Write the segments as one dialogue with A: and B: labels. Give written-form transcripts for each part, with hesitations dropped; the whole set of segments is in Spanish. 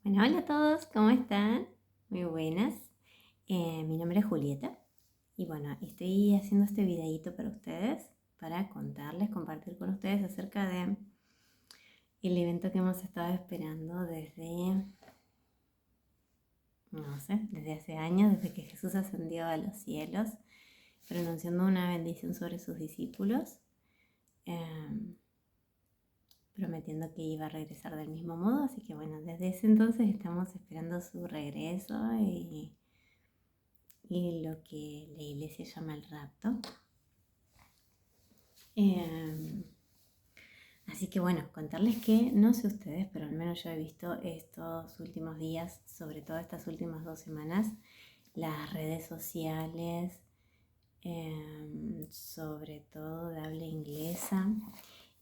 A: Bueno, hola a todos, ¿cómo están? Muy buenas. Mi nombre es Julieta y bueno, estoy haciendo este videíto para ustedes, para contarles, compartir con ustedes acerca de el evento que hemos estado esperando desde, no sé, desde hace años, desde que Jesús ascendió a los cielos, pronunciando una bendición sobre sus discípulos, prometiendo que iba a regresar del mismo modo. Así que bueno, desde ese entonces estamos esperando su regreso y lo que la iglesia llama el rapto. Así que bueno, contarles que, no sé ustedes, pero al menos yo he visto estos últimos días, sobre todo estas últimas 2 semanas, las redes sociales, sobre todo de habla inglesa,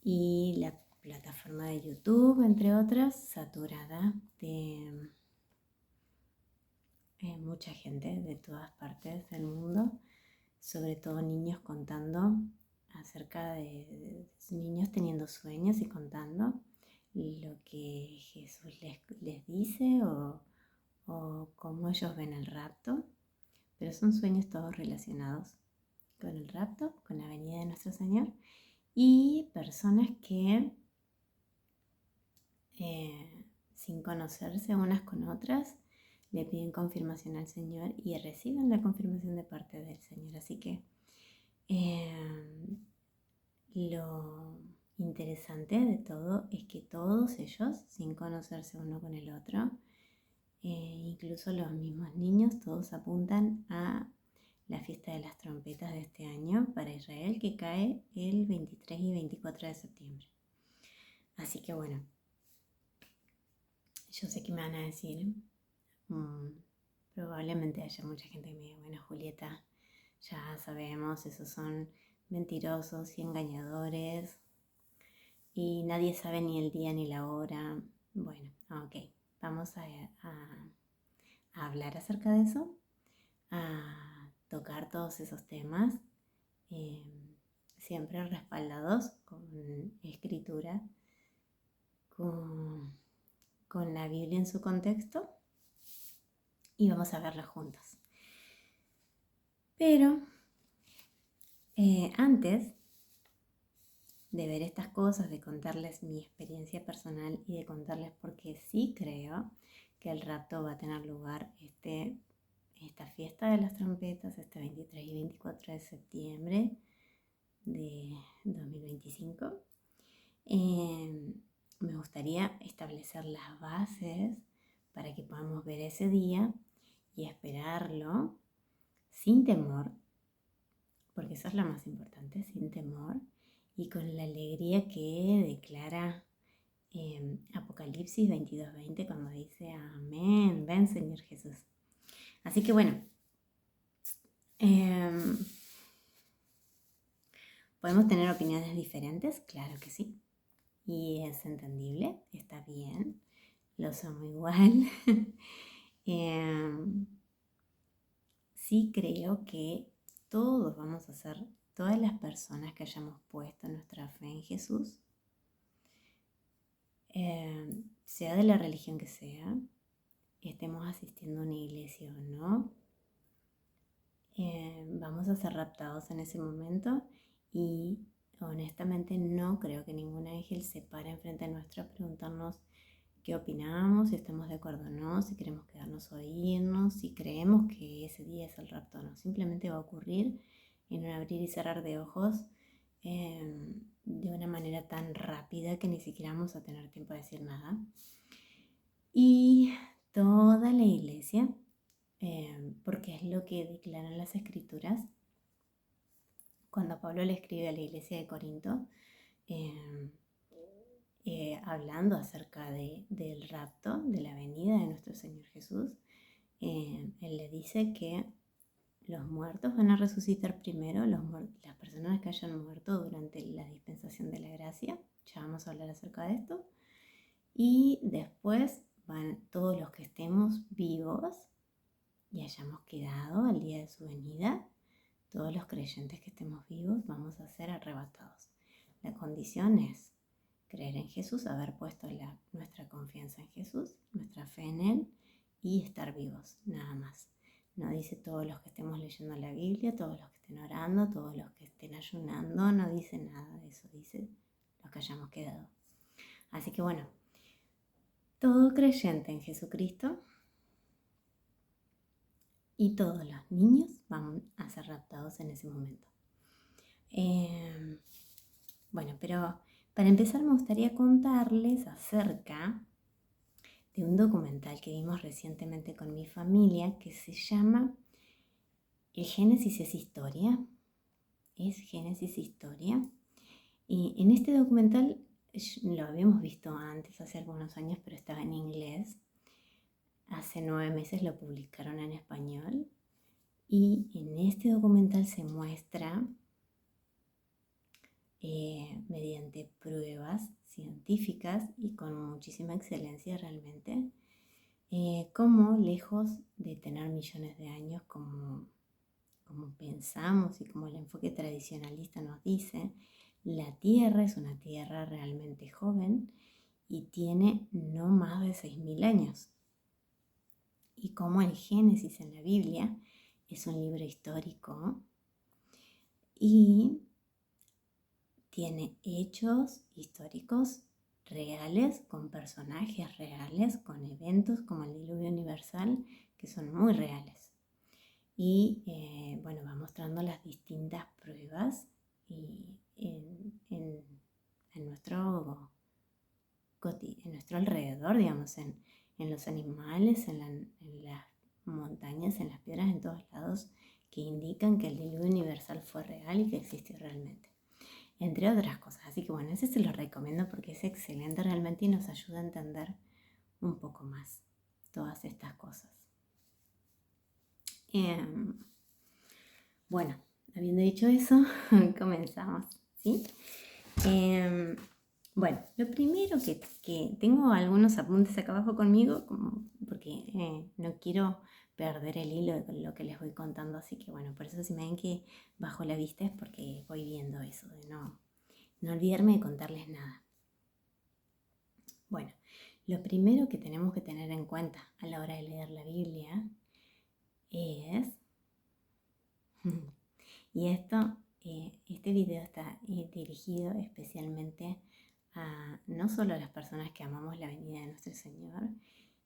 A: y la plataforma de YouTube, entre otras, saturada de mucha gente de todas partes del mundo, sobre todo niños contando acerca de niños teniendo sueños y contando lo que Jesús les dice o cómo ellos ven el rapto, pero son sueños todos relacionados con el rapto, con la venida de nuestro Señor, y personas que sin conocerse unas con otras le piden confirmación al Señor y reciben la confirmación de parte del Señor. Así que lo interesante de todo es que todos ellos, sin conocerse uno con el otro, incluso los mismos niños, todos apuntan a la fiesta de las trompetas de este año para Israel, que cae el 23 y 24 de septiembre. Así que bueno, yo sé que me van a decir, probablemente haya mucha gente que me diga, bueno, Julieta, ya sabemos, esos son mentirosos y engañadores y nadie sabe ni el día ni la hora. Bueno, ok, vamos a hablar acerca de eso, a tocar todos esos temas, siempre respaldados con escritura, con la Biblia en su contexto, y vamos a verlo juntos. Pero antes de ver estas cosas, de contarles mi experiencia personal y de contarles por qué sí creo que el rapto va a tener lugar esta fiesta de las trompetas, este 23 y 24 de septiembre de 2025, me gustaría establecer las bases para que podamos ver ese día y esperarlo sin temor, porque eso es lo más importante, sin temor, y con la alegría que declara Apocalipsis 22:20 cuando dice amén, ven Señor Jesús. Así que bueno, podemos tener opiniones diferentes, claro que sí, y es entendible, está bien, lo somos igual. Sí creo que todos vamos a ser, todas las personas que hayamos puesto nuestra fe en Jesús, sea de la religión que sea, estemos asistiendo a una iglesia o no, vamos a ser raptados en ese momento, y honestamente no creo que ningún ángel se pare enfrente nuestro a preguntarnos qué opinamos, si estamos de acuerdo o no, si queremos quedarnos o irnos, si creemos que ese día es el rapto o no. Simplemente va a ocurrir en un abrir y cerrar de ojos, de una manera tan rápida que ni siquiera vamos a tener tiempo de decir nada. Y toda la iglesia, porque es lo que declaran las escrituras, cuando Pablo le escribe a la iglesia de Corinto, hablando acerca del rapto, de la venida de nuestro Señor Jesús, él le dice que los muertos van a resucitar primero, las personas que hayan muerto durante la dispensación de la gracia, ya vamos a hablar acerca de esto, y después van todos los que estemos vivos y hayamos quedado al día de su venida, todos los creyentes que estemos vivos vamos a ser arrebatados. La condición es creer en Jesús, haber puesto nuestra confianza en Jesús, nuestra fe fe en Él y estar vivos, nada más. No dice todos los que estemos leyendo la Biblia, todos los que estén orando, todos los que estén ayunando, no dice nada de eso, dice los que hayamos quedado. Así que bueno, todo creyente en Jesucristo y todos los niños van a ser raptados en ese momento. Bueno, pero para empezar me gustaría contarles acerca de un documental que vimos recientemente con mi familia que se llama El Génesis es Historia. Es Génesis Historia. Y en este documental lo habíamos visto antes, hace algunos años, pero estaba en inglés. Hace 9 meses lo publicaron en español. Y en este documental se muestra mediante pruebas científicas y con muchísima excelencia realmente, cómo lejos de tener millones de años como pensamos y como el enfoque tradicionalista nos dice, la Tierra es una Tierra realmente joven y tiene no más de 6.000 años. Y como el Génesis en la Biblia es un libro histórico y tiene hechos históricos reales, con personajes reales, con eventos como el diluvio universal, que son muy reales. Y bueno, va mostrando las distintas pruebas y en nuestro alrededor, digamos, en los animales, en las montañas, en las piedras, en todos lados, que indican que el diluvio universal fue real y que existió realmente, entre otras cosas. Así que bueno, ese se lo recomiendo porque es excelente realmente y nos ayuda a entender un poco más todas estas cosas. Bueno, habiendo dicho eso, comenzamos, ¿sí? Bueno, lo primero que tengo algunos apuntes acá abajo conmigo, porque no quiero perder el hilo de lo que les voy contando, así que bueno, por eso si me ven que bajo la vista es porque voy viendo eso, de no olvidarme de contarles nada. Bueno, lo primero que tenemos que tener en cuenta a la hora de leer la Biblia es... Y este video está dirigido especialmente a no solo a las personas que amamos la venida de nuestro Señor,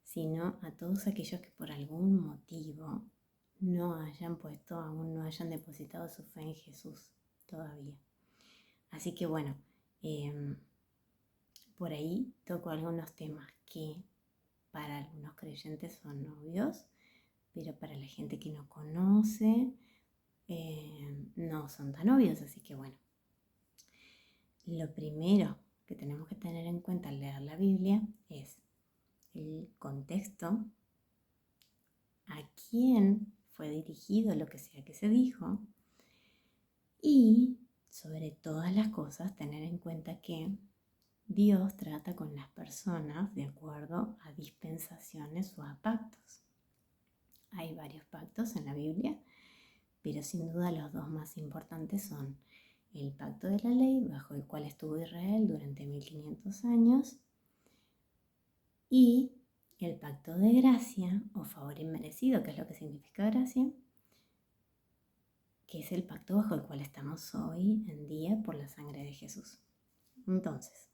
A: sino a todos aquellos que por algún motivo aún no hayan depositado su fe en Jesús todavía. Así que bueno, por ahí toco algunos temas que para algunos creyentes son obvios, pero para la gente que no conoce, no son tan obvios, así que bueno. Lo primero que tenemos que tener en cuenta al leer la Biblia es el contexto, a quién fue dirigido lo que sea que se dijo y, sobre todas las cosas, tener en cuenta que Dios trata con las personas de acuerdo a dispensaciones o a pactos. Hay varios pactos en la Biblia, pero sin duda los dos más importantes son el pacto de la ley, bajo el cual estuvo Israel durante 1500 años, y el pacto de gracia o favor inmerecido, que es lo que significa gracia, que es el pacto bajo el cual estamos hoy en día por la sangre de Jesús. Entonces,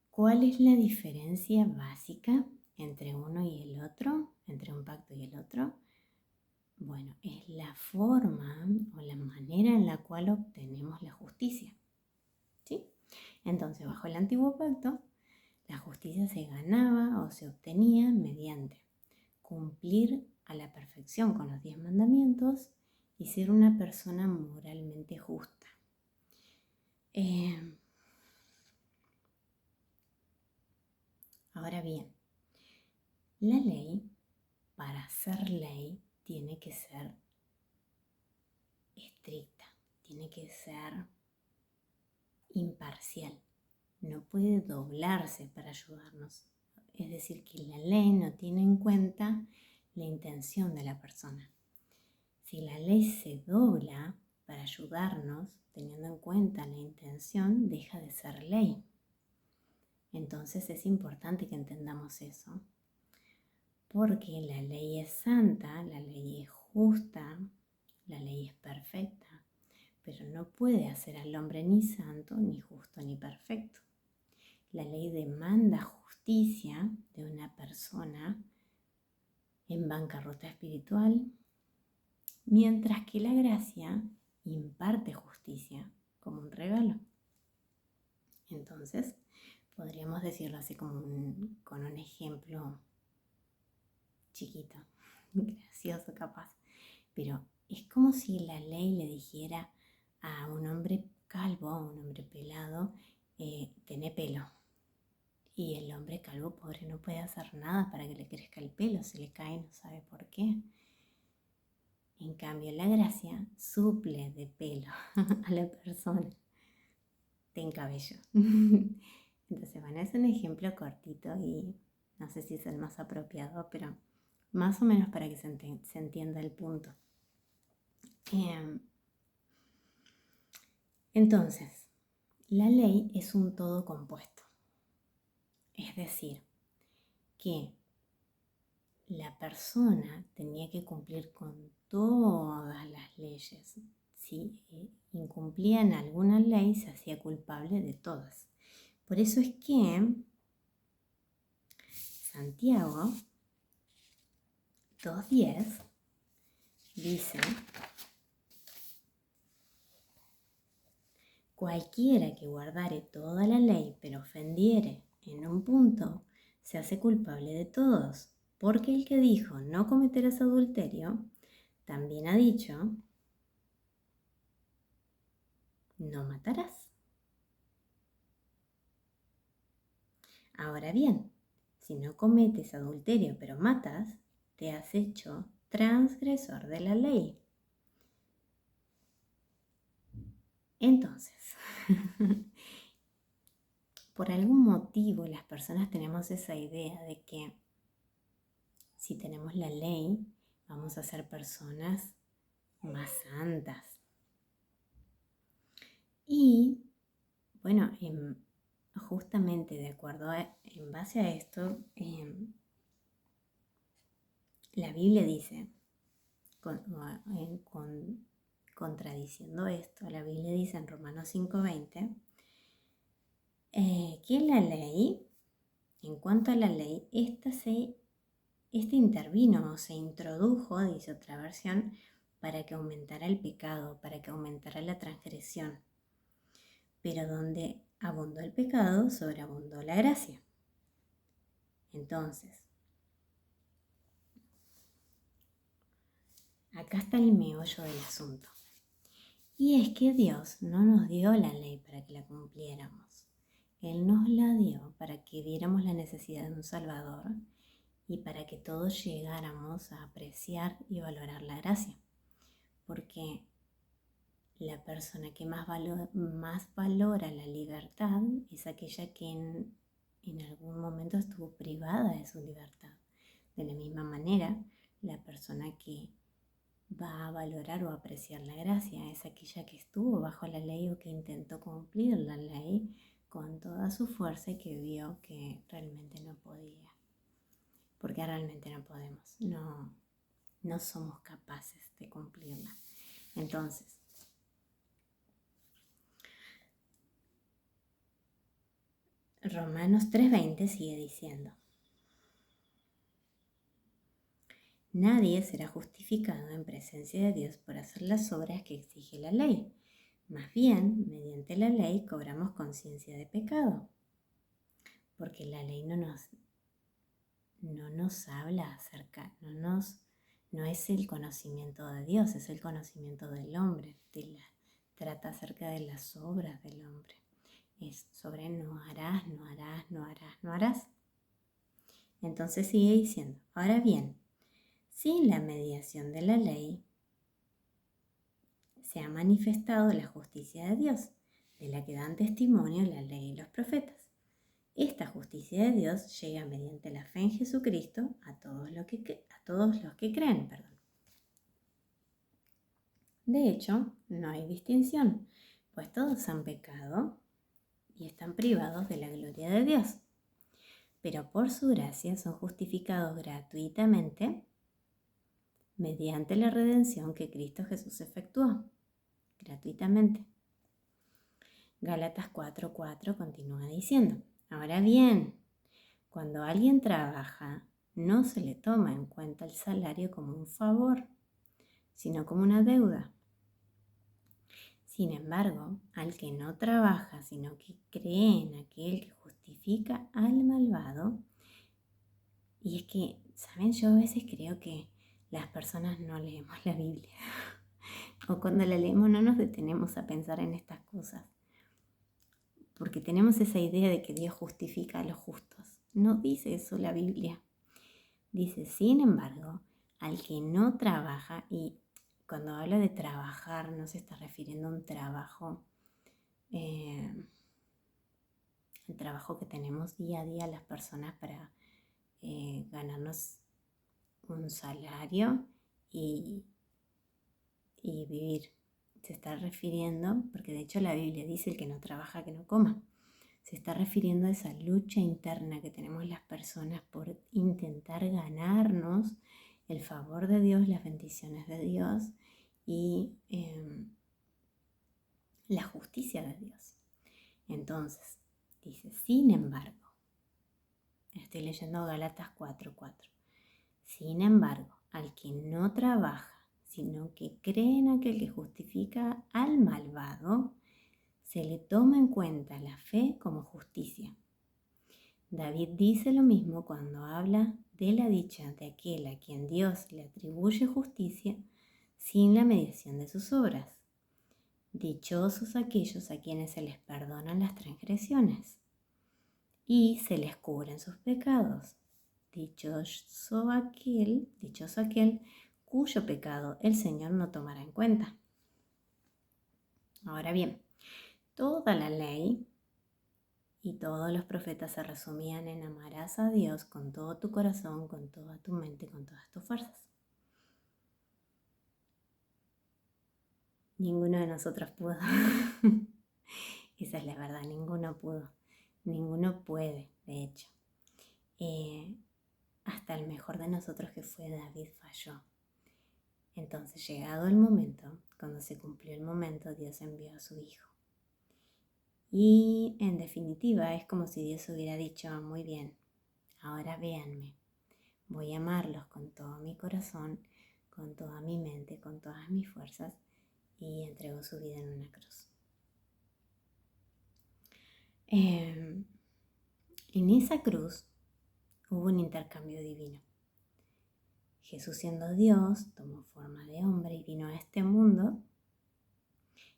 A: ¿cuál es la diferencia básica entre uno y el otro, entre un pacto y el otro? Bueno, es la forma o la manera en la cual obtenemos la justicia, ¿sí? Entonces, bajo el antiguo pacto, la justicia se ganaba o se obtenía mediante cumplir a la perfección con los 10 mandamientos y ser una persona moralmente justa. Ahora bien, la ley, para ser ley, tiene que ser estricta, tiene que ser imparcial, no puede doblarse para ayudarnos. Es decir, que la ley no tiene en cuenta la intención de la persona. Si la ley se dobla para ayudarnos, teniendo en cuenta la intención, deja de ser ley. Entonces es importante que entendamos eso, porque la ley es santa, la ley es justa, la ley es perfecta, pero no puede hacer al hombre ni santo, ni justo, ni perfecto. La ley demanda justicia de una persona en bancarrota espiritual, mientras que la gracia imparte justicia como un regalo. Entonces, podríamos decirlo así como con un ejemplo chiquito, gracioso capaz, pero es como si la ley le dijera a un hombre calvo, a un hombre pelado, tené pelo. Y el hombre calvo pobre no puede hacer nada para que le crezca el pelo, se le cae y no sabe por qué. En cambio, la gracia suple de pelo a la persona. Ten cabello. Entonces, bueno, es un ejemplo cortito y no sé si es el más apropiado, pero más o menos para que se entienda el punto. Entonces, la ley es un todo compuesto. Es decir, que la persona tenía que cumplir con todas las leyes. Si incumplía en alguna ley, se hacía culpable de todas. Por eso es que Santiago 2:10 dice: cualquiera que guardare toda la ley, pero ofendiere en un punto, se hace culpable de todos. Porque el que dijo, no cometerás adulterio, también ha dicho, no matarás. Ahora bien, si no cometes adulterio, pero matas, te has hecho transgresor de la ley. Entonces, por algún motivo las personas tenemos esa idea de que si tenemos la ley, vamos a ser personas más santas. Y bueno, justamente de acuerdo en base a esto, la Biblia dice, contradiciendo esto, la Biblia dice en Romanos 5:20, que la ley, en cuanto a la ley, esta intervino o se introdujo, dice otra versión, para que aumentara el pecado, para que aumentara la transgresión. Pero donde abundó el pecado, sobreabundó la gracia. Entonces, acá está el meollo del asunto. Y es que Dios no nos dio la ley para que la cumpliéramos. Él nos la dio para que viéramos la necesidad de un Salvador y para que todos llegáramos a apreciar y valorar la gracia. Porque la persona que más valora la libertad es aquella que en algún momento estuvo privada de su libertad. De la misma manera, la persona que va a valorar o apreciar la gracia es aquella que estuvo bajo la ley o que intentó cumplir la ley con toda su fuerza y que vio que realmente no podía. Porque realmente no podemos, no somos capaces de cumplirla. Entonces, Romanos 3:20 sigue diciendo: nadie será justificado en presencia de Dios por hacer las obras que exige la ley. Más bien, mediante la ley cobramos conciencia de pecado. Porque la ley no nos habla acerca, no es el conocimiento de Dios, es el conocimiento del hombre. Trata acerca de las obras del hombre. Es sobre no harás, no harás, no harás, no harás. Entonces sigue diciendo: ahora bien, sin la mediación de la ley, se ha manifestado la justicia de Dios, de la que dan testimonio la ley y los profetas. Esta justicia de Dios llega mediante la fe en Jesucristo a todos los que creen. De hecho, no hay distinción, pues todos han pecado y están privados de la gloria de Dios. Pero por su gracia son justificados gratuitamente mediante la redención que Cristo Jesús efectuó. Gratuitamente. Gálatas 4:4 continúa diciendo: ahora bien, cuando alguien trabaja, no se le toma en cuenta el salario como un favor, sino como una deuda. Sin embargo, al que no trabaja, sino que cree en aquel que justifica al malvado, y es que, ¿saben? Yo a veces creo que las personas no leemos la Biblia, o cuando la leemos no nos detenemos a pensar en estas cosas, porque tenemos esa idea de que Dios justifica a los justos. No dice eso la Biblia. Dice, sin embargo, al que no trabaja, y cuando habla de trabajar no se está refiriendo a un trabajo, el trabajo que tenemos día a día las personas para ganarnos un salario y vivir. Se está refiriendo, porque de hecho la Biblia dice el que no trabaja que no coma. Se está refiriendo a esa lucha interna que tenemos las personas por intentar ganarnos el favor de Dios, las bendiciones de Dios y la justicia de Dios. Entonces, dice, sin embargo, estoy leyendo Gálatas 4:4. Sin embargo, al que no trabaja, sino que cree en aquel que justifica al malvado, se le toma en cuenta la fe como justicia. David dice lo mismo cuando habla de la dicha de aquel a quien Dios le atribuye justicia sin la mediación de sus obras. Dichosos aquellos a quienes se les perdonan las transgresiones y se les cubren sus pecados. Dichoso aquel cuyo pecado el Señor no tomará en cuenta. Ahora bien, toda la ley y todos los profetas se resumían en amarás a Dios con todo tu corazón, con toda tu mente, con todas tus fuerzas. Ninguno de nosotros pudo. Esa es la verdad, ninguno pudo. Ninguno puede, de hecho. Hasta el mejor de nosotros, que fue David, falló. Entonces, llegado el momento, cuando se cumplió el momento, Dios envió a su Hijo. Y en definitiva es como si Dios hubiera dicho, muy bien, ahora véanme, voy a amarlos con todo mi corazón, con toda mi mente, con todas mis fuerzas, y entregó su vida en una cruz. En esa cruz hubo un intercambio divino. Jesús, siendo Dios, tomó forma de hombre y vino a este mundo,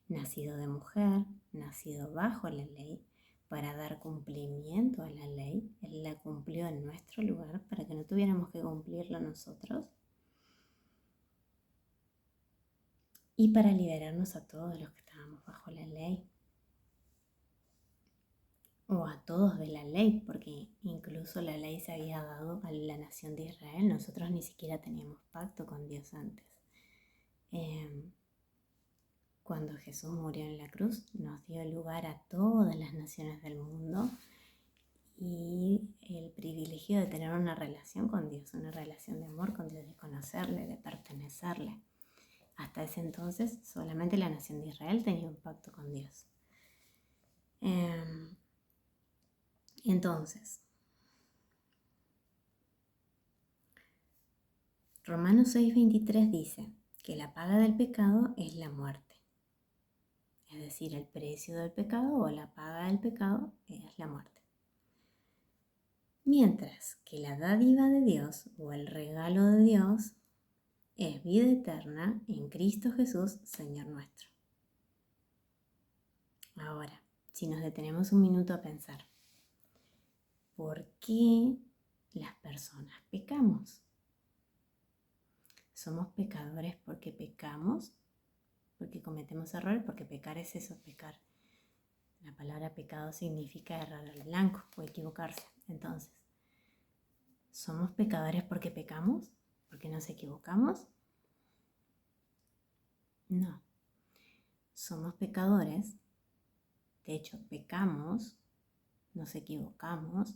A: nacido de mujer, nacido bajo la ley, para dar cumplimiento a la ley. Él la cumplió en nuestro lugar para que no tuviéramos que cumplirla nosotros, y para liberarnos a todos los que estábamos bajo la ley, o a todos de la ley, porque incluso la ley se había dado a la nación de Israel. Nosotros ni siquiera teníamos pacto con Dios antes. Cuando Jesús murió en la cruz, nos dio lugar a todas las naciones del mundo y el privilegio de tener una relación con Dios, una relación de amor con Dios, de conocerle, de pertenecerle. Hasta ese entonces solamente la nación de Israel tenía un pacto con Dios. Entonces, Romanos 6:23 dice que la paga del pecado es la muerte. Es decir, el precio del pecado o la paga del pecado es la muerte. Mientras que la dádiva de Dios o el regalo de Dios es vida eterna en Cristo Jesús, Señor nuestro. Ahora, si nos detenemos un minuto a pensar, ¿por qué las personas pecamos? ¿Somos pecadores porque pecamos? ¿Porque cometemos errores? Porque pecar es eso, pecar. La palabra pecado significa errar al blanco o equivocarse. Entonces, ¿somos pecadores porque pecamos? ¿Porque nos equivocamos? No. Somos pecadores, de hecho pecamos nos equivocamos,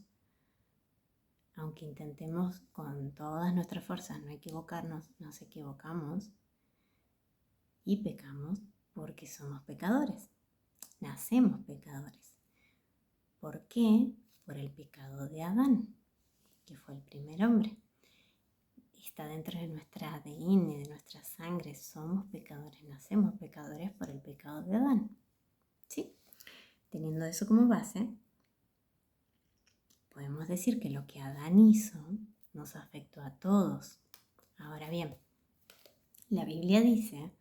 A: aunque intentemos con todas nuestras fuerzas no equivocarnos, nos equivocamos y pecamos porque somos pecadores, nacemos pecadores. ¿Por qué? Por el pecado de Adán, que fue el primer hombre. Está dentro de nuestra ADN, de nuestra sangre, somos pecadores, nacemos pecadores por el pecado de Adán. ¿Sí? Teniendo eso como base, podemos decir que lo que Adán hizo nos afectó a todos. Ahora bien, la Biblia dice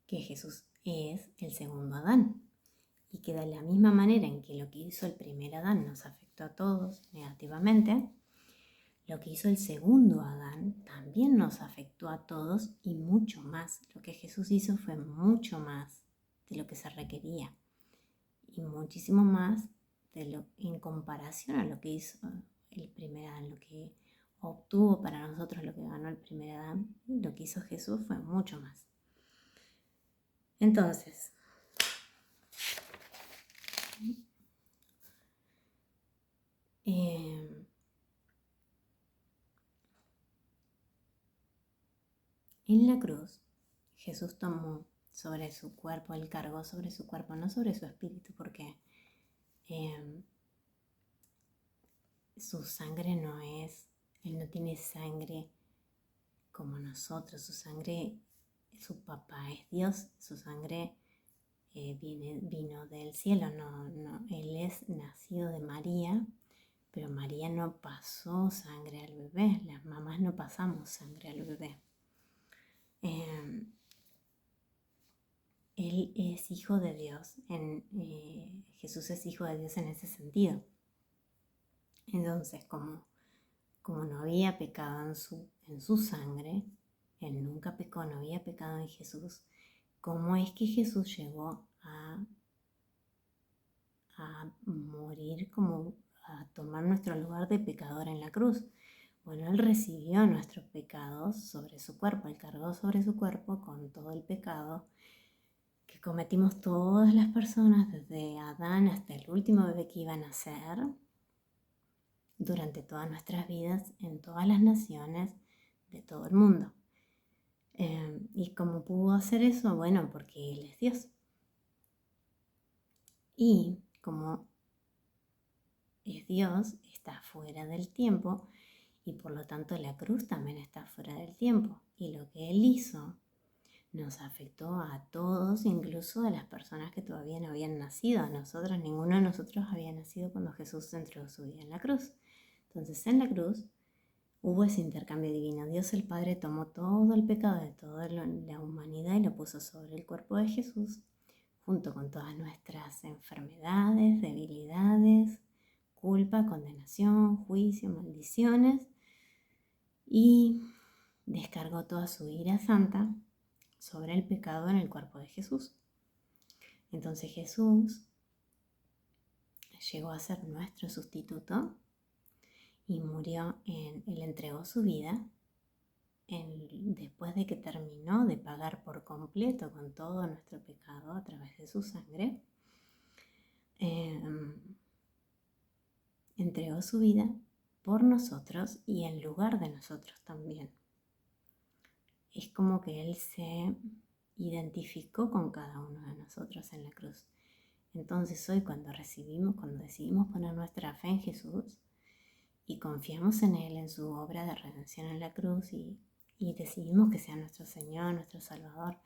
A: que Jesús es el segundo Adán y que de la misma manera en que lo que hizo el primer Adán nos afectó a todos negativamente, lo que hizo el segundo Adán también nos afectó a todos y mucho más. Lo que Jesús hizo fue mucho más de lo que se requería y muchísimo más en comparación a lo que hizo el primer Adán, lo que obtuvo para nosotros, lo que ganó el primer Adán, lo que hizo Jesús fue mucho más. Entonces, en la cruz, Jesús tomó sobre su cuerpo, Él cargó sobre su cuerpo, no sobre su espíritu, porque su sangre Él no tiene sangre como nosotros, su papá es Dios, su sangre vino del cielo, no, Él es nacido de María, pero María no pasó sangre al bebé, las mamás no pasamos sangre al bebé. Él es hijo de Dios, Jesús es hijo de Dios en ese sentido. Entonces, como no había pecado en su sangre, Él nunca pecó, no había pecado en Jesús, ¿cómo es que Jesús llegó a morir, a tomar nuestro lugar de pecador en la cruz? Bueno, Él recibió nuestros pecados sobre su cuerpo, Él cargó sobre su cuerpo con todo el pecado que cometimos todas las personas, desde Adán hasta el último bebé que iba a nacer, durante todas nuestras vidas, en todas las naciones de todo el mundo. ¿Y cómo pudo hacer eso? Bueno, porque Él es Dios. Y como es Dios, está fuera del tiempo, y por lo tanto la cruz también está fuera del tiempo. Y lo que Él hizo nos afectó a todos, incluso a las personas que todavía no habían nacido. A nosotros, ninguno de nosotros había nacido cuando Jesús entregó su vida en la cruz. Entonces, en la cruz hubo ese intercambio divino. Dios el Padre tomó todo el pecado de toda la humanidad y lo puso sobre el cuerpo de Jesús, junto con todas nuestras enfermedades, debilidades, culpa, condenación, juicio, maldiciones, y descargó toda su ira santa sobre el pecado en el cuerpo de Jesús. Entonces Jesús llegó a ser nuestro sustituto y Él entregó su vida después de que terminó de pagar por completo con todo nuestro pecado a través de su sangre. Entregó su vida por nosotros y en lugar de nosotros también. Es como que Él se identificó con cada uno de nosotros en la cruz. Entonces hoy cuando decidimos poner nuestra fe en Jesús y confiamos en Él, en su obra de redención en la cruz, y decidimos que sea nuestro Señor, nuestro Salvador,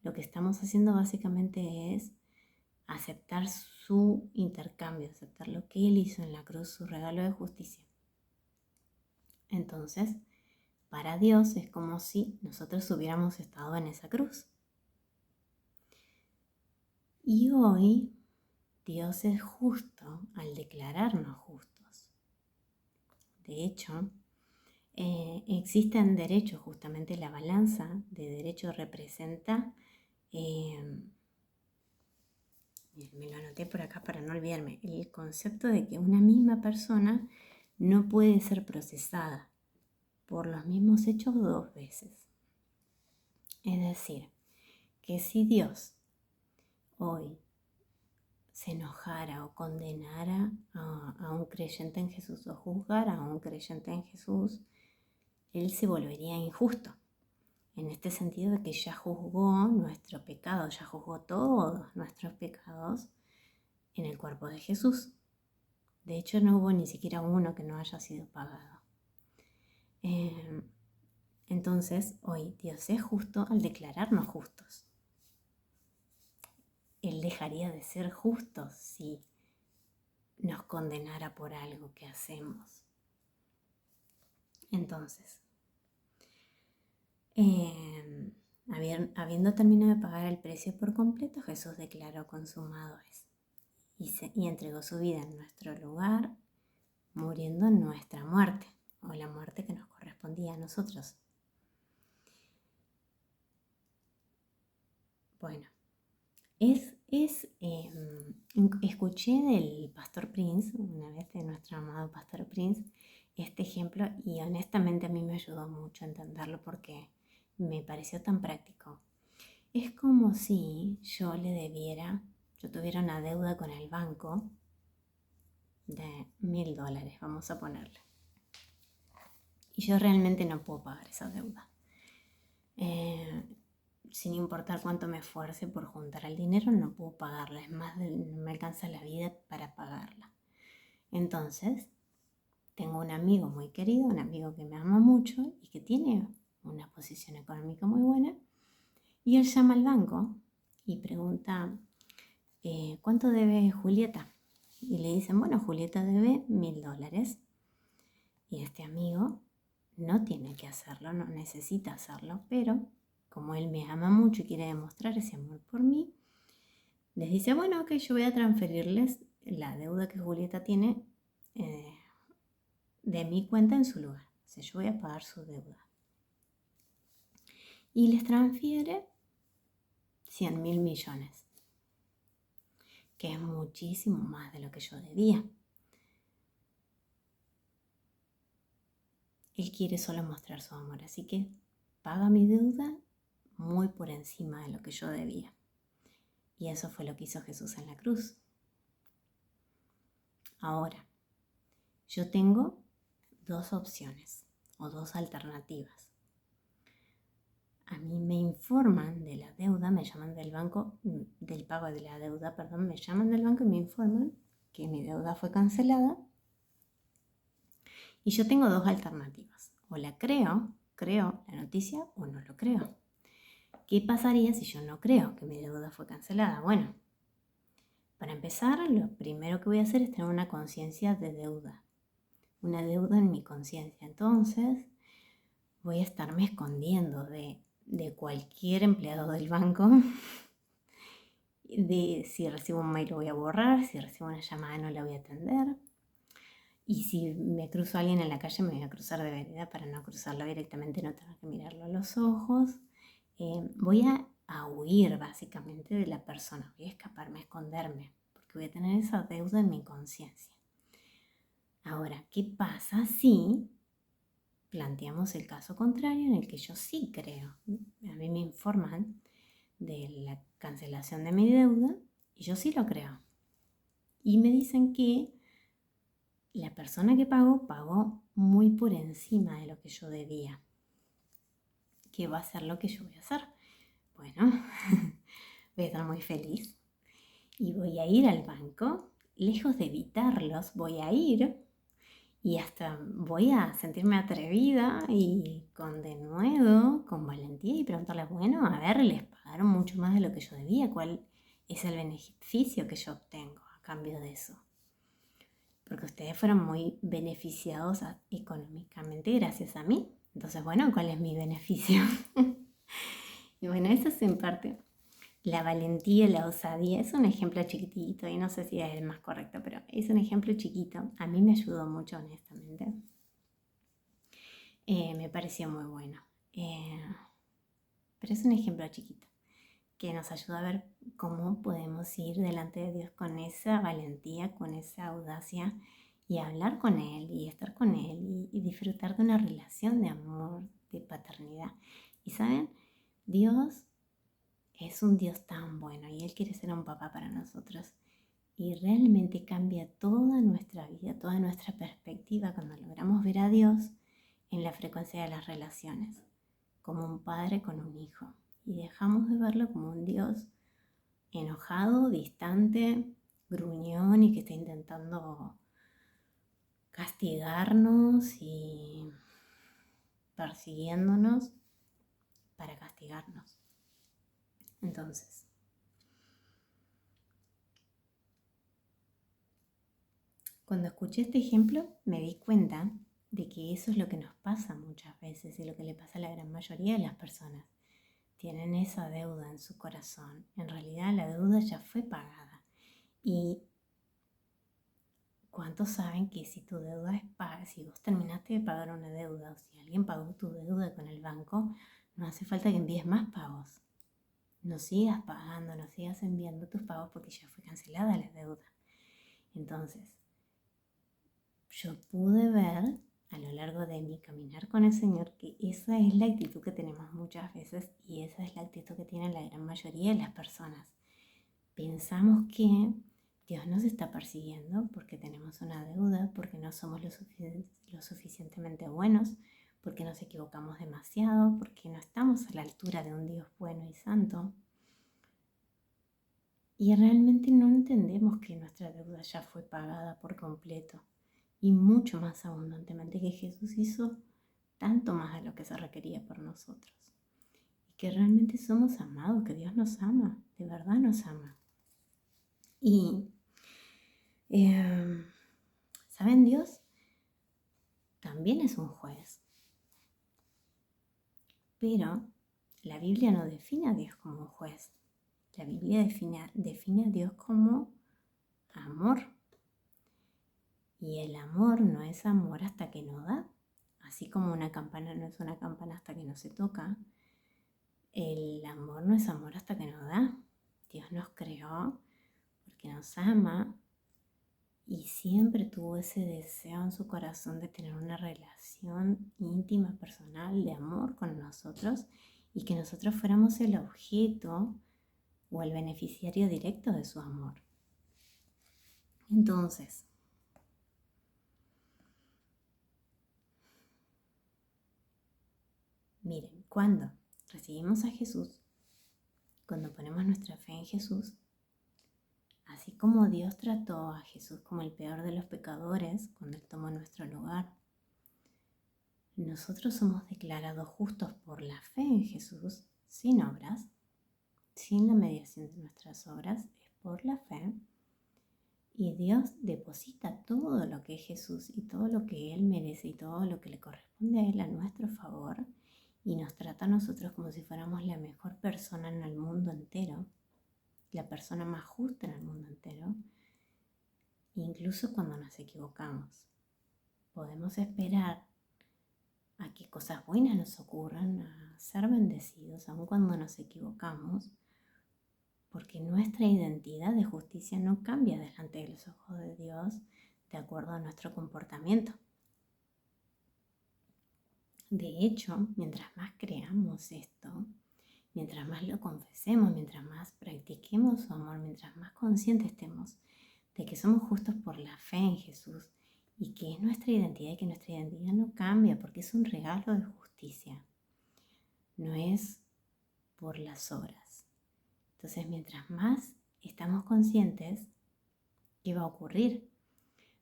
A: lo que estamos haciendo básicamente es aceptar su intercambio, aceptar lo que Él hizo en la cruz, su regalo de justicia. Entonces, para Dios es como si nosotros hubiéramos estado en esa cruz. Y hoy Dios es justo al declararnos justos. De hecho, existen derechos, justamente la balanza de derecho representa, me lo anoté por acá para no olvidarme, el concepto de que una misma persona no puede ser procesada por los mismos hechos dos veces. Es decir, que si Dios hoy se enojara o condenara a un creyente en Jesús o juzgara a un creyente en Jesús, Él se volvería injusto. En este sentido de que ya juzgó nuestro pecado, ya juzgó todos nuestros pecados en el cuerpo de Jesús. De hecho, no hubo ni siquiera uno que no haya sido pagado. Entonces, hoy Dios es justo al declararnos justos. Él dejaría de ser justo si nos condenara por algo que hacemos. Entonces, habiendo terminado de pagar el precio por completo, Jesús declaró: consumado es. Y entregó su vida en nuestro lugar, muriendo en nuestra muerte, o la muerte que nos correspondía a nosotros. Bueno, escuché del Pastor Prince, una vez de nuestro amado Pastor Prince, este ejemplo, y honestamente a mí me ayudó mucho a entenderlo porque me pareció tan práctico. Es como si yo tuviera una deuda con el banco de $1.000, vamos a ponerle. Y yo realmente no puedo pagar esa deuda. Sin importar cuánto me esfuerce por juntar el dinero, no puedo pagarla. Es más, no me alcanza la vida para pagarla. Entonces, tengo un amigo muy querido, un amigo que me ama mucho y que tiene una posición económica muy buena. Y él llama al banco y pregunta: ¿cuánto debe Julieta? Y le dicen: bueno, Julieta debe $1.000. Y este amigo no tiene que hacerlo, no necesita hacerlo, pero como él me ama mucho y quiere demostrar ese amor por mí, les dice: bueno, ok, yo voy a transferirles la deuda que Julieta tiene de mi cuenta en su lugar. O sea, yo voy a pagar su deuda. Y les transfiere 100.000 millones, que es muchísimo más de lo que yo debía. Él quiere solo mostrar su amor, así que paga mi deuda muy por encima de lo que yo debía. Y eso fue lo que hizo Jesús en la cruz. Ahora, yo tengo dos opciones o dos alternativas. A mí me informan de la deuda, me llaman del banco, del pago de la deuda, perdón, me llaman del banco y me informan que mi deuda fue cancelada. Y yo tengo dos alternativas. O la creo la noticia, o no lo creo. ¿Qué pasaría si yo no creo que mi deuda fue cancelada? Bueno, para empezar, lo primero que voy a hacer es tener una conciencia de deuda. Una deuda en mi conciencia. Entonces, voy a estarme escondiendo de cualquier empleado del banco. Si recibo un mail lo voy a borrar, si recibo una llamada no la voy a atender. Y si me cruzo a alguien en la calle, me voy a cruzar de vereda para no cruzarlo directamente, no tener que mirarlo a los ojos. Voy a huir básicamente de la persona, voy a escaparme, a esconderme, porque voy a tener esa deuda en mi conciencia. Ahora, ¿qué pasa si planteamos el caso contrario en el que yo sí creo? A mí me informan de la cancelación de mi deuda y yo sí lo creo. Y me dicen que la persona que pagó muy por encima de lo que yo debía. ¿Qué va a ser lo que yo voy a hacer? Bueno, voy a estar muy feliz y voy a ir al banco, lejos de evitarlos, voy a ir y hasta voy a sentirme atrevida y con denuedo, con valentía y preguntarles: bueno, a ver, les pagaron mucho más de lo que yo debía, ¿cuál es el beneficio que yo obtengo a cambio de eso? Porque ustedes fueron muy beneficiados económicamente gracias a mí. Entonces, bueno, ¿cuál es mi beneficio? Y bueno, eso es en parte la valentía, la osadía. Es un ejemplo chiquitito y no sé si es el más correcto, pero es un ejemplo chiquito. A mí me ayudó mucho, honestamente. Me pareció muy bueno. Pero es un ejemplo chiquito que nos ayuda a ver cómo podemos ir delante de Dios con esa valentía, con esa audacia y hablar con Él y estar con Él y disfrutar de una relación de amor, de paternidad. Y saben, Dios es un Dios tan bueno y Él quiere ser un papá para nosotros. Y realmente cambia toda nuestra vida, toda nuestra perspectiva cuando logramos ver a Dios en la frecuencia de las relaciones, como un padre con un hijo. Y dejamos de verlo como un Dios enojado, distante, gruñón y que está intentando castigarnos y persiguiéndonos para castigarnos. Entonces, cuando escuché este ejemplo, me di cuenta de que eso es lo que nos pasa muchas veces y lo que le pasa a la gran mayoría de las personas. Tienen esa deuda en su corazón. En realidad la deuda ya fue pagada. ¿Y cuántos saben que si tu deuda es paga, si vos terminaste de pagar una deuda o si alguien pagó tu deuda con el banco, no hace falta que envíes más pagos? No sigas pagando, no sigas enviando tus pagos porque ya fue cancelada la deuda. Entonces, yo pude ver a lo largo de mi caminar con el Señor que esa es la actitud que tenemos muchas veces y esa es la actitud que tienen la gran mayoría de las personas. Pensamos que Dios nos está persiguiendo porque tenemos una deuda, porque no somos lo suficientemente buenos, porque nos equivocamos demasiado, porque no estamos a la altura de un Dios bueno y santo. Y realmente no entendemos que nuestra deuda ya fue pagada por completo y mucho más abundantemente, que Jesús hizo tanto más de lo que se requería por nosotros. Y que realmente somos amados, que Dios nos ama, de verdad nos ama. Y, ¿saben? Dios también es un juez. Pero la Biblia no define a Dios como un juez. La Biblia define a Dios como amor. Y el amor no es amor hasta que no da. Así como una campana no es una campana hasta que no se toca, el amor no es amor hasta que no da. Dios nos creó porque nos ama y siempre tuvo ese deseo en su corazón de tener una relación íntima, personal, de amor con nosotros y que nosotros fuéramos el objeto o el beneficiario directo de su amor. Entonces, miren, cuando recibimos a Jesús, cuando ponemos nuestra fe en Jesús, así como Dios trató a Jesús como el peor de los pecadores cuando Él tomó nuestro lugar, nosotros somos declarados justos por la fe en Jesús, sin obras, sin la mediación de nuestras obras, es por la fe. Y Dios deposita todo lo que es Jesús y todo lo que Él merece y todo lo que le corresponde a Él a nuestro favor y nos trata a nosotros como si fuéramos la mejor persona en el mundo entero, la persona más justa en el mundo entero, incluso cuando nos equivocamos. Podemos esperar a que cosas buenas nos ocurran, a ser bendecidos, aun cuando nos equivocamos, porque nuestra identidad de justicia no cambia delante de los ojos de Dios de acuerdo a nuestro comportamiento. De hecho, mientras más creamos esto, mientras más lo confesemos, mientras más practiquemos su amor, mientras más conscientes estemos de que somos justos por la fe en Jesús y que es nuestra identidad y que nuestra identidad no cambia porque es un regalo de justicia, no es por las obras. Entonces, mientras más estamos conscientes, ¿qué va a ocurrir?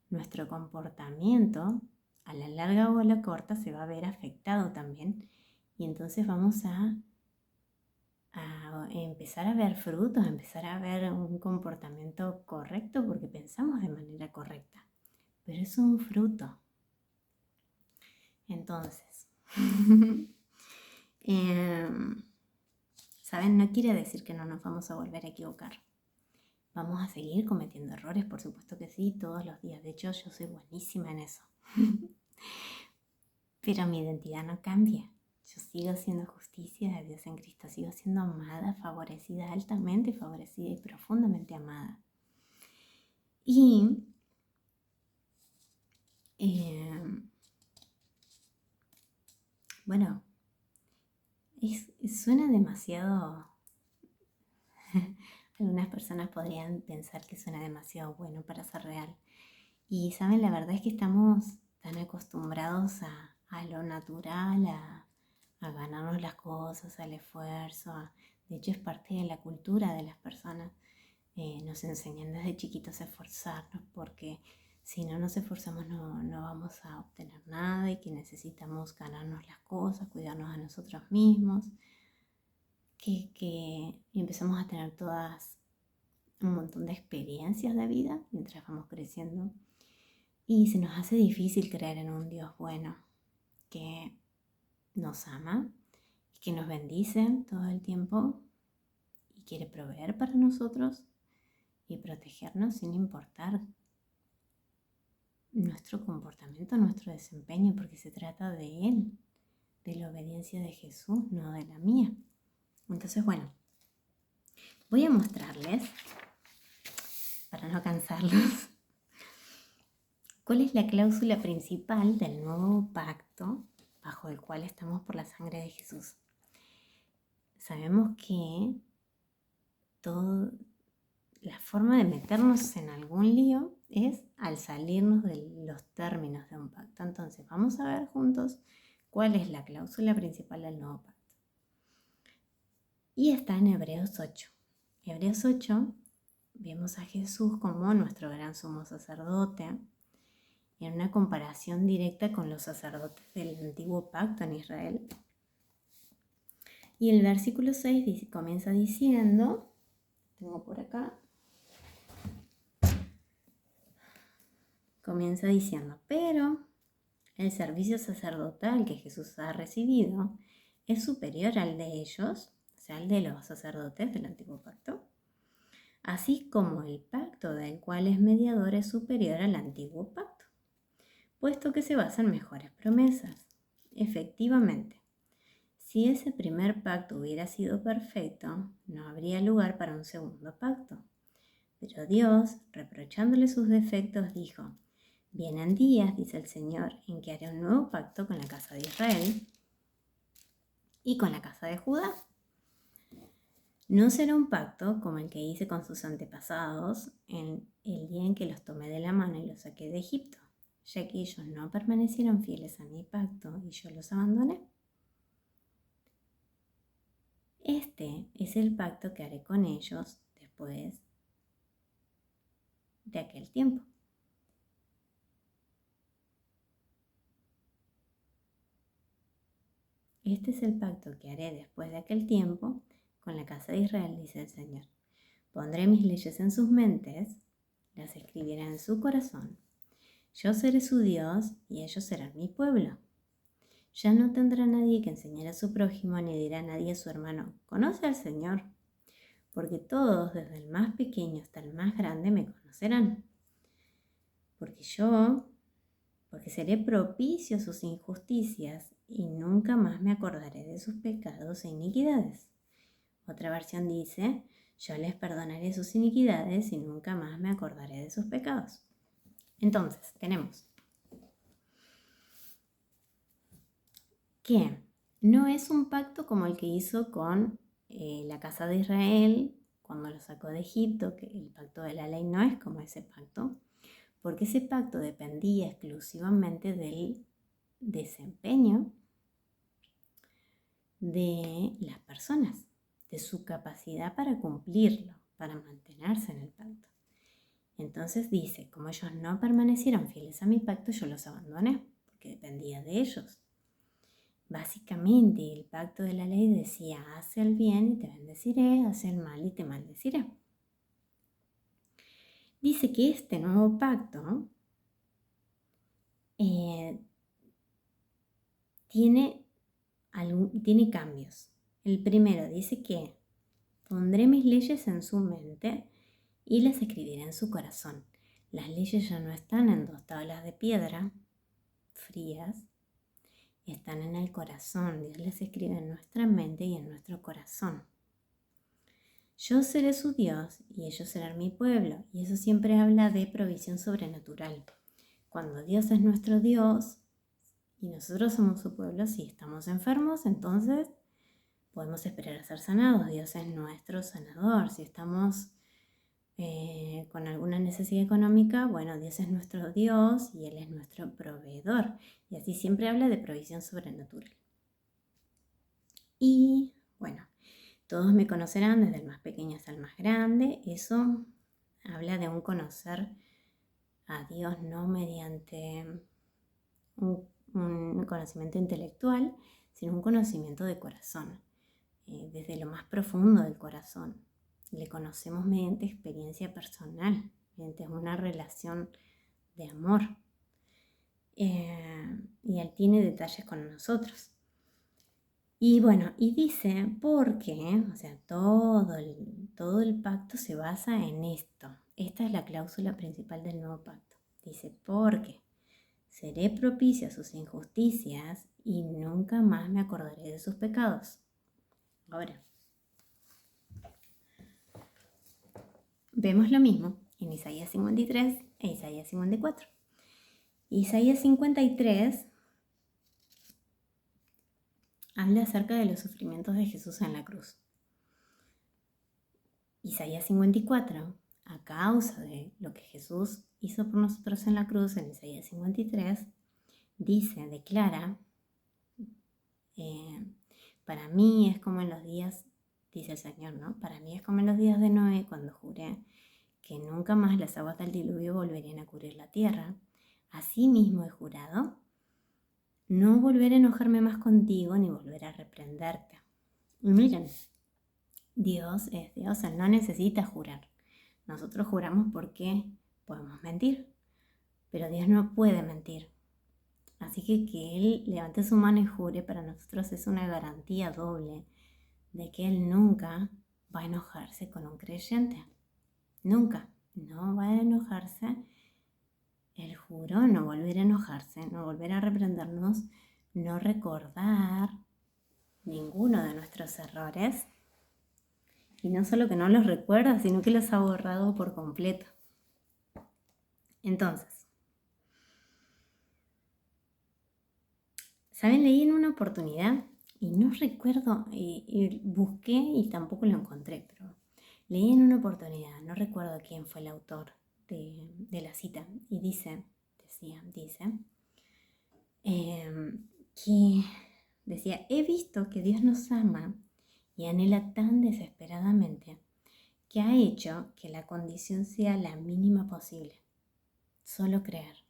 A: Nuestro comportamiento, a la larga o a la corta, se va a ver afectado también. Y entonces vamos a empezar a ver frutos, a empezar a ver un comportamiento correcto porque pensamos de manera correcta. Pero es un fruto. Entonces, ¿saben? No quiere decir que no nos vamos a volver a equivocar. Vamos a seguir cometiendo errores, por supuesto que sí, todos los días. De hecho, yo soy buenísima en eso. Pero mi identidad no cambia. Yo sigo siendo justicia de Dios en Cristo. Sigo siendo amada, favorecida, altamente favorecida y profundamente amada. Y bueno, suena demasiado Algunas personas podrían pensar que suena demasiado bueno para ser real. Y saben, la verdad es que estamos tan acostumbrados a lo natural, a ganarnos las cosas, al esfuerzo. De hecho, es parte de la cultura de las personas. Nos enseñan desde chiquitos a esforzarnos porque si no nos esforzamos no vamos a obtener nada y que necesitamos ganarnos las cosas, cuidarnos a nosotros mismos. Que empezamos a tener todas un montón de experiencias de vida mientras vamos creciendo y se nos hace difícil creer en un Dios bueno que nos ama y que nos bendice todo el tiempo y quiere proveer para nosotros y protegernos sin importar nuestro comportamiento, nuestro desempeño, porque se trata de Él, de la obediencia de Jesús, no de la mía. Entonces, bueno, voy a mostrarles, para no cansarlos, cuál es la cláusula principal del nuevo pacto bajo el cual estamos por la sangre de Jesús. Sabemos que la forma de meternos en algún lío es al salirnos de los términos de un pacto. Entonces, vamos a ver juntos cuál es la cláusula principal del nuevo pacto. Y está en Hebreos 8. Hebreos 8, vemos a Jesús como nuestro gran sumo sacerdote, en una comparación directa con los sacerdotes del antiguo pacto en Israel. Y el versículo 6 comienza diciendo, tengo por acá, comienza diciendo, pero el servicio sacerdotal que Jesús ha recibido es superior al de ellos, o sea, al de los sacerdotes del antiguo pacto, así como el pacto del cual es mediador es superior al antiguo pacto, puesto que se basa en mejores promesas. Efectivamente, si ese primer pacto hubiera sido perfecto, no habría lugar para un segundo pacto. Pero Dios, reprochándole sus defectos, dijo, vienen días, dice el Señor, en que haré un nuevo pacto con la casa de Israel y con la casa de Judá. No será un pacto como el que hice con sus antepasados en el día en que los tomé de la mano y los saqué de Egipto, ya que ellos no permanecieron fieles a mi pacto y yo los abandoné. Este es el pacto que haré con ellos después de aquel tiempo. Este es el pacto que haré después de aquel tiempo con la casa de Israel, dice el Señor. Pondré mis leyes en sus mentes, las escribiré en su corazón. Yo seré su Dios y ellos serán mi pueblo. Ya no tendrá nadie que enseñar a su prójimo ni dirá nadie a su hermano, conoce al Señor, porque todos, desde el más pequeño hasta el más grande, me conocerán. Porque seré propicio a sus injusticias y nunca más me acordaré de sus pecados e iniquidades. Otra versión dice, yo les perdonaré sus iniquidades y nunca más me acordaré de sus pecados. Entonces, tenemos que no es un pacto como el que hizo con la casa de Israel cuando lo sacó de Egipto, que el pacto de la ley no es como ese pacto, porque ese pacto dependía exclusivamente del desempeño de las personas, de su capacidad para cumplirlo, para mantenerse en el pacto. Entonces dice, como ellos no permanecieron fieles a mi pacto, yo los abandoné, porque dependía de ellos. Básicamente el pacto de la ley decía, haz el bien y te bendeciré, haz el mal y te maldeciré. Dice que este nuevo pacto tiene cambios. El primero dice que pondré mis leyes en su mente y las escribiré en su corazón. Las leyes ya no están en 2 tablas de piedra frías, están en el corazón. Dios las escribe en nuestra mente y en nuestro corazón. Yo seré su Dios y ellos serán mi pueblo. Y eso siempre habla de provisión sobrenatural. Cuando Dios es nuestro Dios y nosotros somos su pueblo, si estamos enfermos, entonces podemos esperar a ser sanados. Dios es nuestro sanador. Si estamos con alguna necesidad económica, bueno, Dios es nuestro Dios y Él es nuestro proveedor. Y así siempre habla de provisión sobrenatural. Y bueno, todos me conocerán desde el más pequeño hasta el más grande. Eso habla de un conocer a Dios no mediante un conocimiento intelectual, sino un conocimiento de corazón, desde lo más profundo del corazón. Le conocemos mediante experiencia personal, mediante una relación de amor. Y Él tiene detalles con nosotros. Y bueno, y dice, porque, o sea, todo el pacto se basa en esto. Esta es la cláusula principal del nuevo pacto. Dice, porque seré propicio a sus injusticias y nunca más me acordaré de sus pecados. Ahora, vemos lo mismo en Isaías 53 e Isaías 54. Isaías 53 habla acerca de los sufrimientos de Jesús en la cruz. Isaías 54, a causa de lo que Jesús hizo por nosotros en la cruz, en Isaías 53, dice, declara, para mí es como en los días, dice el Señor, ¿no? Para mí es como en los días de Noé, cuando juré que nunca más las aguas del diluvio volverían a cubrir la tierra. Asimismo he jurado no volver a enojarme más contigo ni volver a reprenderte. Y miren, Dios es Dios, Él no necesita jurar. Nosotros juramos porque podemos mentir, pero Dios no puede mentir. Así que Él levante su mano y jure para nosotros es una garantía doble de que Él nunca va a enojarse con un creyente. Nunca. No va a enojarse. Él juró no volver a enojarse, no volver a reprendernos, no recordar ninguno de nuestros errores. Y no solo que no los recuerda, sino que los ha borrado por completo. Entonces, ¿saben? Leí en una oportunidad, y no recuerdo, y busqué y tampoco lo encontré, pero leí en una oportunidad, no recuerdo quién fue el autor de la cita, y dice, que decía, he visto que Dios nos ama y anhela tan desesperadamente que ha hecho que la condición sea la mínima posible, solo creer.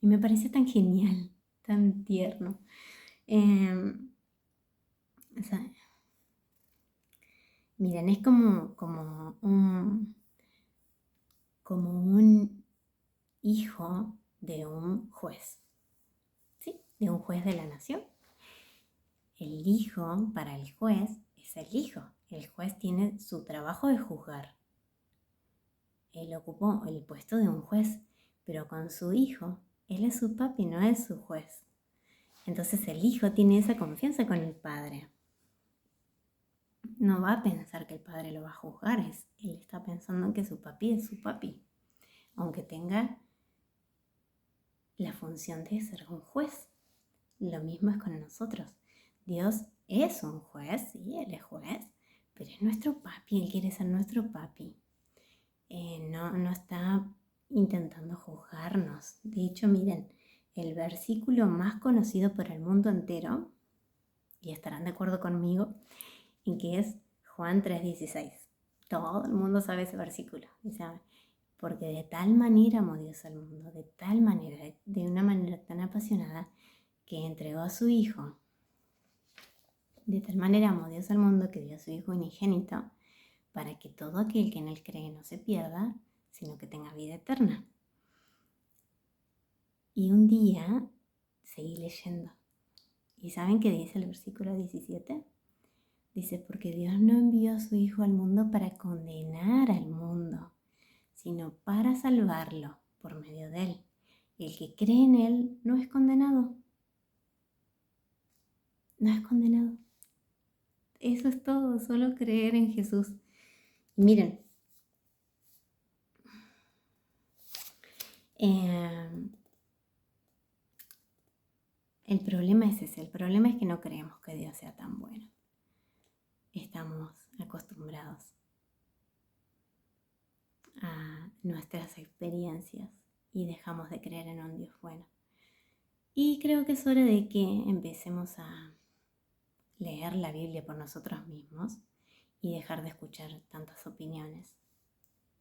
A: Y me parece tan genial, tan tierno. O sea, miren, es como un hijo de un juez, ¿sí? De un juez de la nación. El hijo para el juez es el hijo. El juez tiene su trabajo de juzgar. Él ocupó el puesto de un juez, pero con su hijo, él es su papi, no es su juez. Entonces el hijo tiene esa confianza con el padre. No va a pensar que el padre lo va a juzgar, él está pensando que su papi es su papi, aunque tenga la función de ser un juez. Lo mismo es con nosotros. Dios es un juez, sí, Él es juez, pero es nuestro papi, Él quiere ser nuestro papi. No está intentando juzgarnos. De hecho, miren, el versículo más conocido por el mundo entero, y estarán de acuerdo conmigo, en que es Juan 3:16. Todo el mundo sabe ese versículo. Porque de tal manera amó Dios al mundo, de tal manera, de una manera tan apasionada, que entregó a su Hijo. De tal manera amó Dios al mundo que dio a su Hijo unigénito, para que todo aquel que en Él cree no se pierda, sino que tenga vida eterna. Y un día seguí leyendo. ¿Y saben qué dice el versículo 17? Dice, porque Dios no envió a su Hijo al mundo para condenar al mundo, sino para salvarlo por medio de Él. El que cree en Él no es condenado. No es condenado. Eso es todo, solo creer en Jesús. Y miren, el problema es ese, el problema es que no creemos que Dios sea tan bueno. estamos acostumbrados a nuestras experiencias y dejamos de creer en un Dios bueno. Y creo que es hora de que empecemos a leer la Biblia por nosotros mismos y dejar de escuchar tantas opiniones.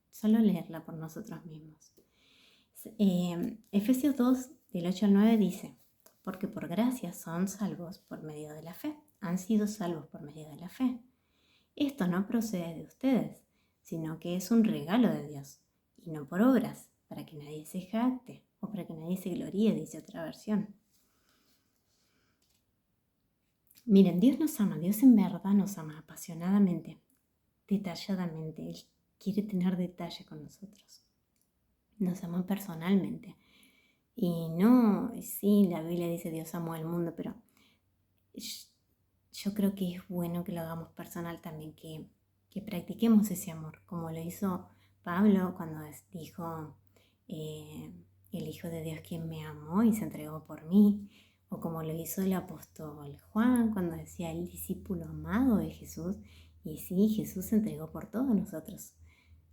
A: Solo leerla por nosotros mismos. Efesios 2, del 8 al 9 dice: porque por gracia son salvos por medio de la fe. Han sido salvos por medio de la fe. Esto no procede de ustedes, sino que es un regalo de Dios, y no por obras, para que nadie se jacte o para que nadie se gloríe, dice otra versión. Miren, Dios nos ama, Dios en verdad nos ama apasionadamente, detalladamente. Él quiere tener detalle con nosotros. Nos ama personalmente. Y no, sí, la Biblia dice Dios amó al mundo, pero yo creo que es bueno que lo hagamos personal también, que practiquemos ese amor, como lo hizo Pablo cuando dijo, el Hijo de Dios quien me amó y se entregó por mí, o como lo hizo el apóstol Juan cuando decía el discípulo amado de Jesús. Y sí, Jesús se entregó por todos nosotros,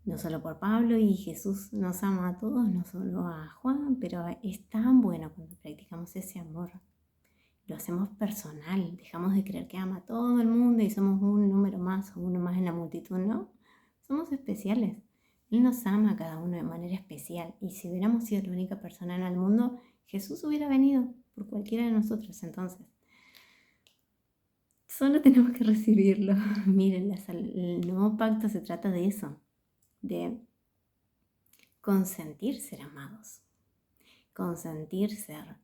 A: no solo por Pablo, y Jesús nos ama a todos, no solo a Juan, pero es tan bueno cuando practicamos ese amor. Lo hacemos personal, dejamos de creer que ama a todo el mundo y somos un número más o uno más en la multitud. No, somos especiales. Él nos ama a cada uno de manera especial, y si hubiéramos sido la única persona en el mundo, Jesús hubiera venido por cualquiera de nosotros. Entonces, solo tenemos que recibirlo. Miren, el nuevo pacto se trata de eso, de consentir ser amados, consentir ser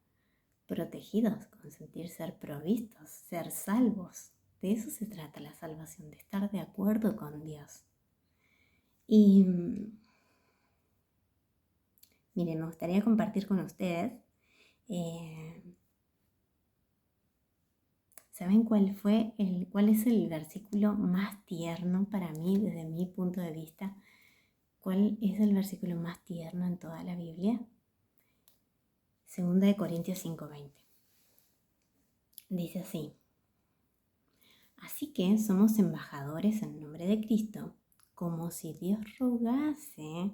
A: protegidos, consentir ser provistos, ser salvos. De eso se trata la salvación, de estar de acuerdo con Dios. Y miren, me gustaría compartir con ustedes, ¿saben cuál es el versículo más tierno para mí desde mi punto de vista? ¿Cuál es el versículo más tierno en toda la Biblia? 2 Corintios 5:20. Dice así: así que somos embajadores en nombre de Cristo, como si Dios rogase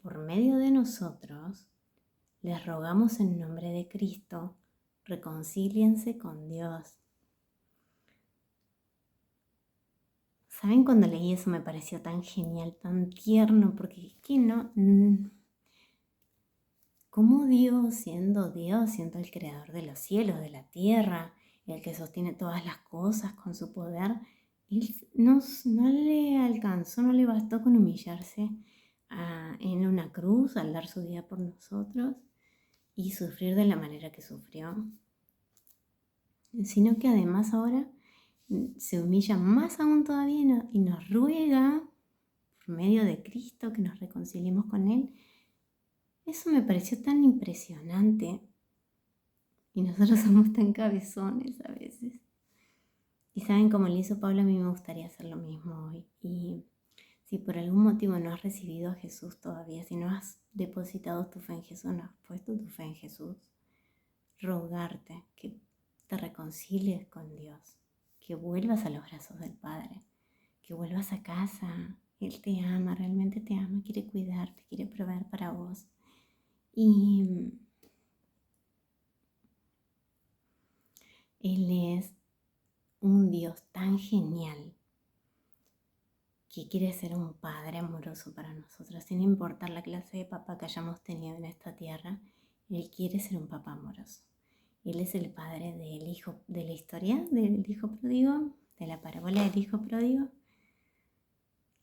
A: por medio de nosotros. Les rogamos en nombre de Cristo, reconcíliense con Dios. ¿Saben? Cuando leí eso me pareció tan genial, tan tierno, porque es que no... ¿Cómo Dios, siendo el creador de los cielos, de la tierra, el que sostiene todas las cosas con su poder, Él no le alcanzó, no le bastó con humillarse en una cruz al dar su vida por nosotros y sufrir de la manera que sufrió, sino que además ahora se humilla más aún todavía y nos ruega por medio de Cristo que nos reconciliemos con Él. Eso me pareció tan impresionante, y nosotros somos tan cabezones a veces. Y saben, como le hizo Pablo, a mí me gustaría hacer lo mismo hoy. Y si por algún motivo no has recibido a Jesús todavía, si no has depositado tu fe en Jesús, no has puesto tu fe en Jesús, rogarte que te reconcilies con Dios, que vuelvas a los brazos del Padre, que vuelvas a casa. Él te ama, realmente te ama, quiere cuidarte, quiere proveer para vos. Y Él es un Dios tan genial que quiere ser un Padre amoroso para nosotros, sin importar la clase de papá que hayamos tenido en esta tierra. Él quiere ser un papá amoroso. Él es el padre del hijo, de la historia del hijo pródigo, de la parábola del hijo pródigo,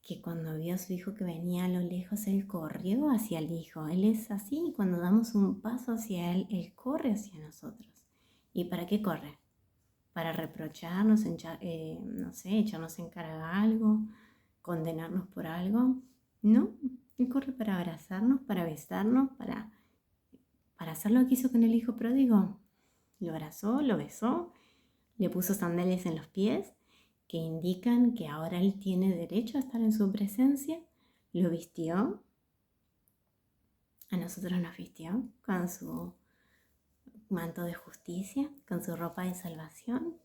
A: que cuando vio a su hijo que venía a lo lejos, él corrió hacia el hijo. Él es así, cuando damos un paso hacia él, él corre hacia nosotros. ¿Y para qué corre? ¿Para reprocharnos, no sé, echarnos en cara algo, condenarnos por algo? No, él corre para abrazarnos, para besarnos, para hacer lo que hizo con el hijo pródigo. Lo abrazó, lo besó, le puso sandalias en los pies que indican que ahora él tiene derecho a estar en su presencia. Lo vistió, a nosotros nos vistió con su manto de justicia, con su ropa de salvación.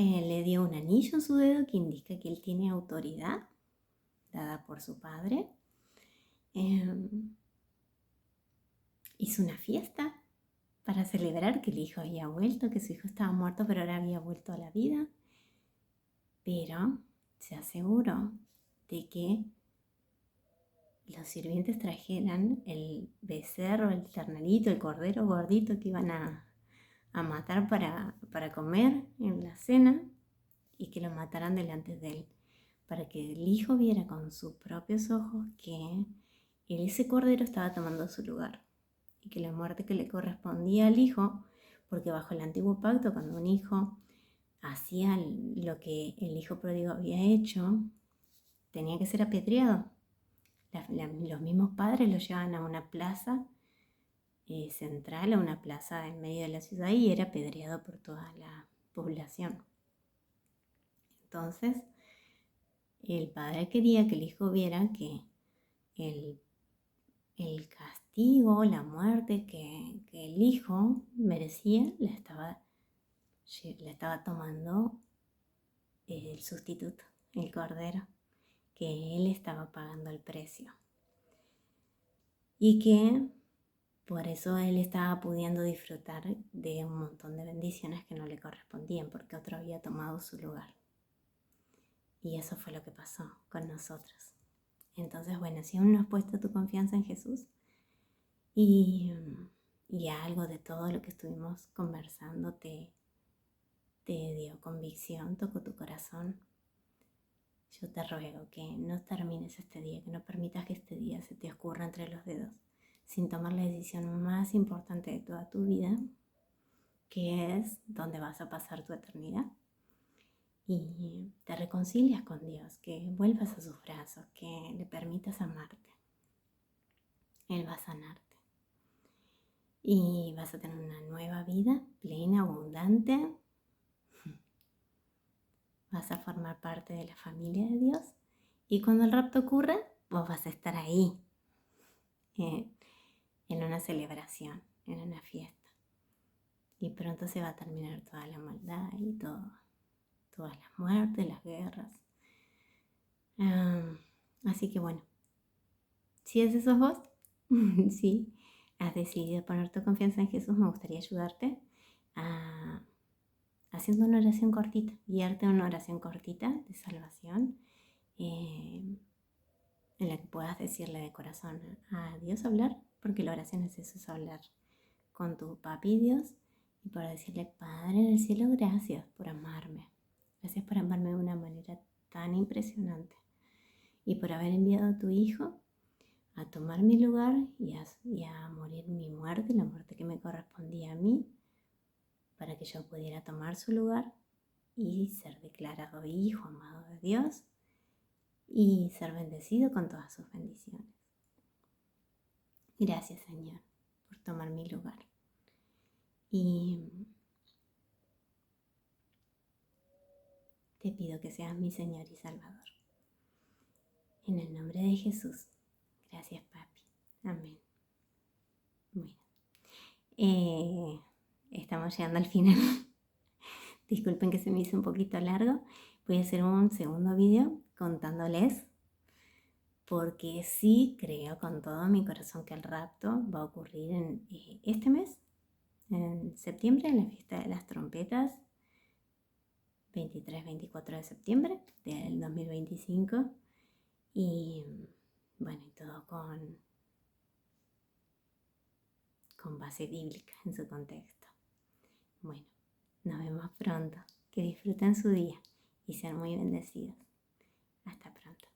A: le dio un anillo en su dedo que indica que él tiene autoridad dada por su padre. Hizo una fiesta para celebrar que el hijo había vuelto, que su hijo estaba muerto pero ahora había vuelto a la vida. Pero se aseguró de que los sirvientes trajeran el becerro, el ternarito, el cordero gordito que iban a matar para comer en la cena y que lo mataran delante de él, para que el hijo viera con sus propios ojos que ese cordero estaba tomando su lugar y que la muerte que le correspondía al hijo, porque bajo el antiguo pacto cuando un hijo hacía lo que el hijo pródigo había hecho, tenía que ser apedreado. Los mismos padres lo llevaban a una plaza central, a una plaza en medio de la ciudad, y era apedreado por toda la población. Entonces, el padre quería que el hijo viera que el castigo, la muerte que el hijo merecía, la estaba tomando el sustituto, el cordero, que él estaba pagando el precio. Y que por eso él estaba pudiendo disfrutar de un montón de bendiciones que no le correspondían, porque otro había tomado su lugar. Y eso fue lo que pasó con nosotros. Entonces, bueno, si aún no has puesto tu confianza en Jesús y algo de todo lo que estuvimos conversando te dio convicción, tocó tu corazón, yo te ruego que no termines este día, que no permitas que este día se te ocurra entre los dedos sin tomar la decisión más importante de toda tu vida, que es dónde vas a pasar tu eternidad. Y te reconcilias con Dios, que vuelvas a sus brazos, que le permitas amarte. Él va a sanarte. Y vas a tener una nueva vida plena, abundante. Vas a formar parte de la familia de Dios. Y cuando el rapto ocurra, vos vas a estar ahí, en una celebración, en una fiesta. Y pronto se va a terminar toda la maldad y todas las muertes, las guerras. Así que bueno, si ese sos vos, si has decidido poner tu confianza en Jesús, me gustaría ayudarte haciendo una oración cortita, guiarte a una oración cortita de salvación, en la que puedas decirle de corazón a Dios, hablar, porque la oración es eso, es hablar con tu papi Dios, y para decirle: Padre del cielo, gracias por amarme. Gracias por amarme de una manera tan impresionante y por haber enviado a tu Hijo a tomar mi lugar y a morir mi muerte, la muerte que me correspondía a mí, para que yo pudiera tomar su lugar y ser declarado hijo amado de Dios y ser bendecido con todas sus bendiciones. Gracias, Señor, por tomar mi lugar. Y te pido que seas mi Señor y Salvador. En el nombre de Jesús. Gracias, papi. Amén. Bueno, estamos llegando al final. Disculpen que se me hizo un poquito largo. Voy a hacer un segundo video contándoles, porque sí creo con todo mi corazón que el rapto va a ocurrir en este mes, en septiembre, en la fiesta de las trompetas, 23-24 de septiembre del 2025. Y bueno, y todo con base bíblica en su contexto. Bueno, nos vemos pronto. Que disfruten su día y sean muy bendecidos. Hasta pronto.